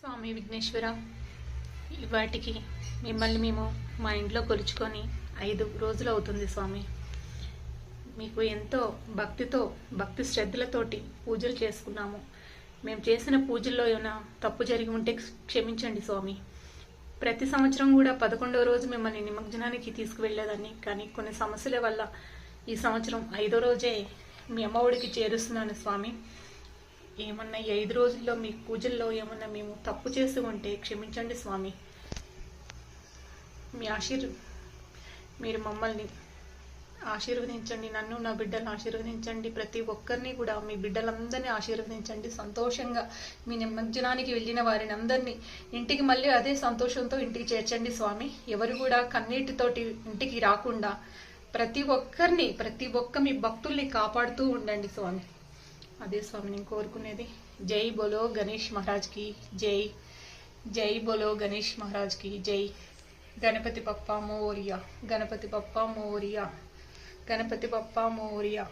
స్వామి విఘ్నేశ్వర, ఇవాటికి మిమ్మల్ని మేము మా ఇంట్లో కొలుచుకొని 5 రోజులు అవుతుంది స్వామి. మీకు ఎంతో భక్తి శ్రద్ధలతోటి పూజలు చేసుకున్నాము. మేము చేసిన పూజల్లో ఏమైనా తప్పు జరిగి ఉంటే క్షమించండి స్వామి. ప్రతి సంవత్సరం కూడా 11వ రోజు మిమ్మల్ని నిమజ్జనానికి తీసుకువెళ్ళేదాన్ని, కానీ కొన్ని సమస్యల వల్ల ఈ సంవత్సరం 5వ రోజే మీ అమ్మఒడికి చేరుస్తున్నాను స్వామి. ఏమన్నా 5 రోజుల్లో మీ పూజల్లో ఏమన్నా మేము తప్పు చేసి ఉంటే క్షమించండి స్వామి. మీరు మమ్మల్ని ఆశీర్వదించండి, నన్ను నా బిడ్డలను ఆశీర్వదించండి, ప్రతి ఒక్కరిని కూడా మీ బిడ్డలందరినీ ఆశీర్వదించండి. సంతోషంగా మీ నిమజ్జనానికి వెళ్ళిన వారిని అందరినీ ఇంటికి మళ్ళీ అదే సంతోషంతో ఇంటికి చేర్చండి స్వామి. ఎవరు కూడా కన్నీటితోటి ఇంటికి రాకుండా ప్రతి ఒక్క మీ భక్తుల్ని కాపాడుతూ ఉండండి స్వామి. అదే స్వామి నేను కోరుకునేది. జై బోలో గణేష్ మహారాజ్కి జై, జై బోలో గణేష్ మహారాజ్కి జై. గణపతి బప్పా మోరియా, గణపతి బప్పా మోరియా, గణపతి బప్పా మోరియా.